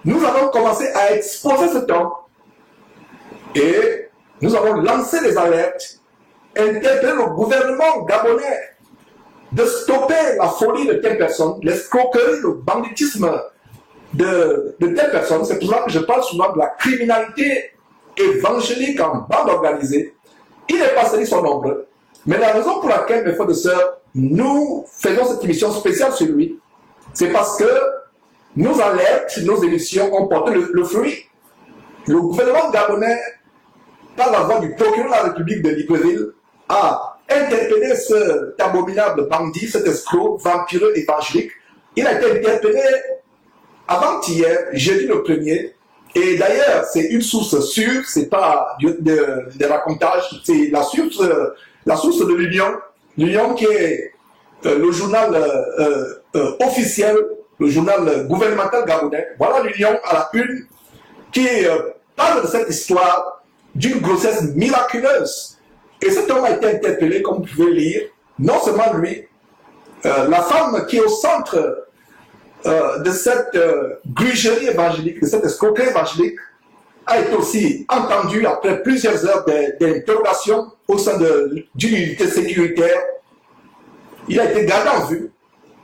nous avons commencé à exposer ce temps et nous avons lancé des alertes, interpellé le gouvernement gabonais de stopper la folie de telles personnes, l'escroquerie, le banditisme de telles personnes. C'est pour ça que je parle souvent de la criminalité évangélique en bande organisée. Il n'est pas ils sont nombreux. Mais la raison pour laquelle, mes frères et sœurs, nous faisons cette émission spéciale sur lui, c'est parce que nos alertes, nos émissions ont porté le fruit. Le gouvernement gabonais, par la voix du procureur de la République de Libreville, a interpellé cet abominable bandit, cet escroc, vampireux évangélique. Il a été interpellé avant-hier, jeudi le 1er. Et d'ailleurs, c'est une source sûre, c'est pas des racontages, c'est la source de l'Union. L'Union qui est le journal officiel, le journal gouvernemental gabonais. Voilà l'Union à la une qui parle de cette histoire d'une grossesse miraculeuse. Et cet homme a été interpellé, comme vous pouvez lire, non seulement lui, la femme qui est au centre de cette grugerie évangélique, de cette escroquerie évangélique, a été aussi entendue après plusieurs heures d'interrogation au sein d'une unité sécuritaire. Il a été gardé en vue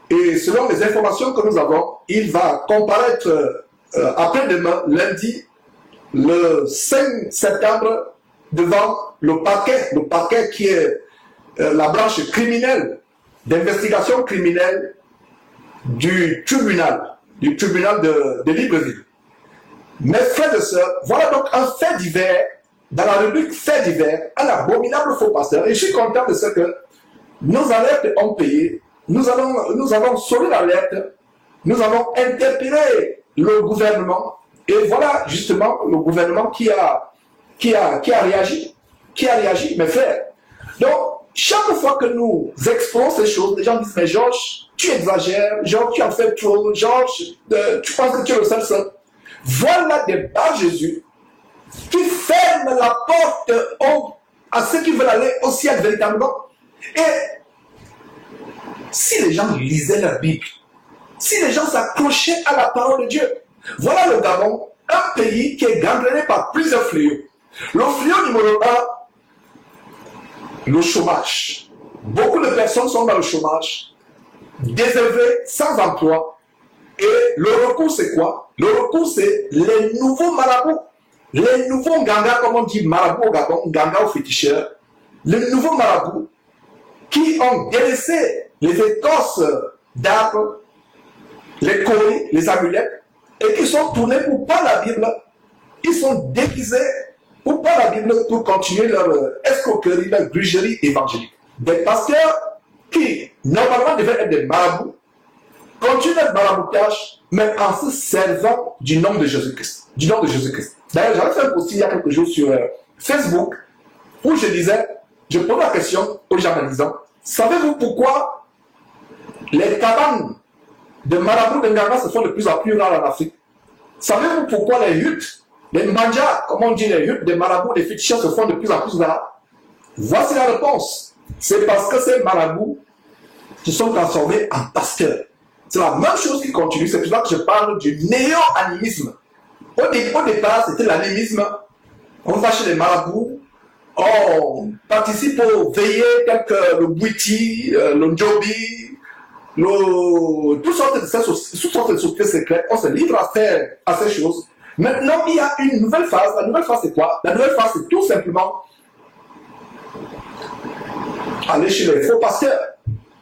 et selon les informations que nous avons, il va comparaître après-demain, lundi, le 5 septembre, devant le parquet qui est la branche criminelle, d'investigation criminelle du tribunal de Libreville. Mes frères et sœurs, voilà donc un fait divers, dans la rubrique fait divers, un abominable faux pasteur. Et je suis content de ce que nos alertes ont payé. Nous avons sonné l'alerte, nous avons interpellé le gouvernement, et voilà justement le gouvernement qui a réagi, mes frères. Donc, chaque fois que nous exposons ces choses, les gens disent, mais Georges, tu exagères, Georges, tu en fais trop, Georges, tu penses que tu es le seul. Voilà des bas Jésus qui ferment la porte à ceux qui veulent aller au ciel véritablement. Et si les gens lisaient la Bible, si les gens s'accrochaient à la parole de Dieu, voilà le Gabon, un pays qui est gangréné par plusieurs fléaux. Le fléau numéro 1, le chômage. Beaucoup de personnes sont dans le chômage, désœuvrées, sans emploi. Et le recours, c'est quoi? Le recours, c'est les nouveaux marabouts. Les nouveaux gangas, comme on dit marabouts au Gabon, gangas aux féticheurs. Les nouveaux marabouts qui ont délaissé les écorces d'arbres, les coris, les amulettes, et qui sont tournés pour pas la Bible. Ils sont déguisés pour pas la Bible, pour continuer leur escroquerie, leur grugerie évangélique. Des pasteurs qui, normalement, devaient être des marabouts, continuent leur maraboutage, mais en se servant du nom de Jésus-Christ. Du nom de Jésus-Christ. D'ailleurs, j'avais fait un post il y a quelques jours sur Facebook, où je disais, je pose la question aux gens en disant, savez-vous pourquoi les cabanes de marabouts de Nganga se font de plus en plus rares en Afrique? Savez-vous pourquoi les huttes, les manjas, comme on dit, les huttes des marabouts, des féticheurs se font de plus en plus rares? Voici la réponse. C'est parce que ces marabouts se sont transformés en pasteurs. C'est la même chose qui continue. C'est pour ça que je parle du néo-animisme. Au départ, c'était l'animisme. On va chez les marabouts, on participe aux veillées telles que le Bouiti, le Njobi, toutes sortes de sociétés secrètes. On se livre à ces choses. Maintenant, il y a une nouvelle phase. La nouvelle phase, c'est quoi? La nouvelle phase, c'est tout simplement aller chez les faux pasteurs.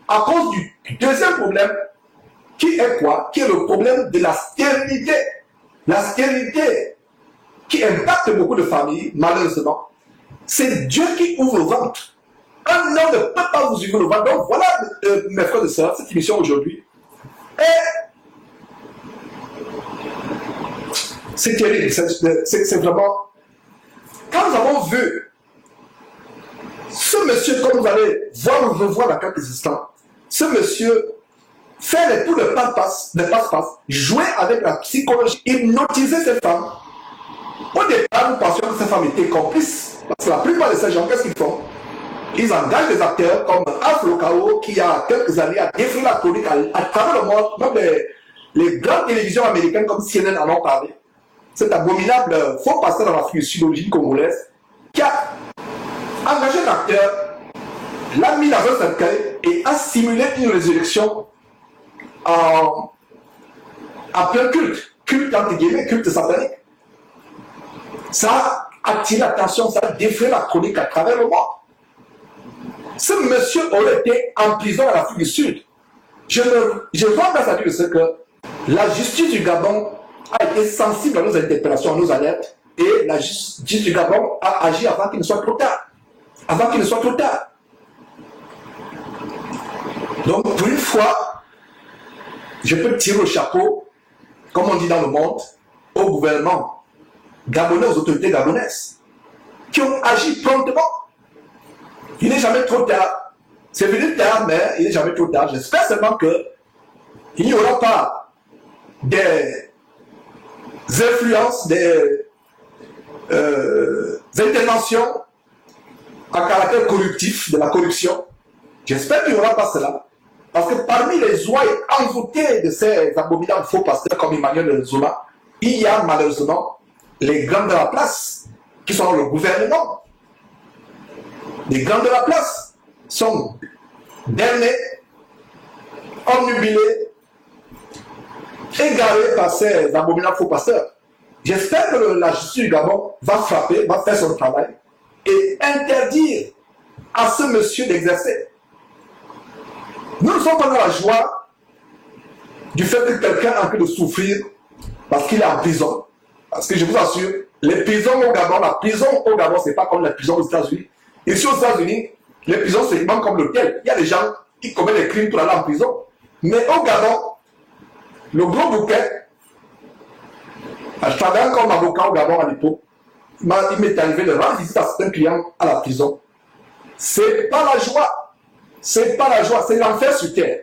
À cause du deuxième problème, qui est quoi? Qui est le problème de la stérilité. La stérilité qui impacte beaucoup de familles, malheureusement. C'est Dieu qui ouvre le ventre. Un homme ne peut pas vous ouvrir le ventre. Donc voilà, mes frères et sœurs, cette émission aujourd'hui. Et c'est terrible. C'est vraiment... Quand nous avons vu ce monsieur, comme vous allez revoir dans quelques instants, ce monsieur fait les tours de passe-passe, jouer avec la psychologie, hypnotiser ces femmes. Au départ, nous pensions que ces femmes étaient complices. Parce que la plupart de ces gens, qu'est-ce qu'ils font? Ils engagent des acteurs comme Afro Kao, qui il y a quelques années a défrayé la chronique à travers le monde, même les grandes télévisions américaines comme CNN en ont parlé. Cet abominable faux pasteur dans l'Afrique du Sud d'origine congolaise qui a engagé un acteur, l'a mis dans un cercueil et a simulé une résurrection en plein culte entre guillemets, culte satanique. Ça a attiré l'attention, ça a défrayé la chronique à travers le monde. Ce monsieur aurait été en prison à l'Afrique du Sud. Je vois grâce à Dieu de ce que la justice du Gabon a été sensible à nos interpellations, à nos alertes, et la justice du Gabon a agi avant qu'il ne soit trop tard. Avant qu'il ne soit trop tard. Donc, pour une fois, je peux tirer le chapeau, comme on dit dans le monde, au gouvernement gabonais, aux autorités gabonaises, qui ont agi promptement. Il n'est jamais trop tard. C'est venu tard, mais il n'est jamais trop tard. J'espère seulement qu'il n'y aura pas des influences, des interventions à caractère corruptif, de la corruption. J'espère qu'il n'y aura pas cela. Parce que parmi les ouailles envoûtées de ces abominables faux pasteurs comme Emmanuel Zola, il y a malheureusement les grands de la place qui sont dans le gouvernement. Les grands de la place sont damnés, omnubilés, égarés par ces abominables faux pasteurs. J'espère que la justice du Gabon va frapper, va faire son travail et interdire à ce monsieur d'exercer. Nous ne sommes pas dans la joie du fait que quelqu'un est en train de souffrir parce qu'il est en prison. Parce que je vous assure, les prisons au Gabon, la prison au Gabon, ce n'est pas comme les prisons aux États-Unis. Ici aux États-Unis, les prisons, c'est même comme l'hôtel. Il y a des gens qui commettent des crimes pour aller en prison. Mais au Gabon, le gros bouquet, je travaillais comme avocat au Gabon à l'époque, il m'est arrivé de rendre visite à certains clients à la prison. C'est pas la joie. C'est pas la joie, c'est l'enfer sur terre.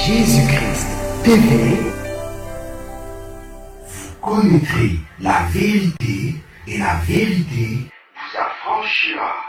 Jésus-Christ TV, vous connaîtrez la vérité et la vérité vous affranchira.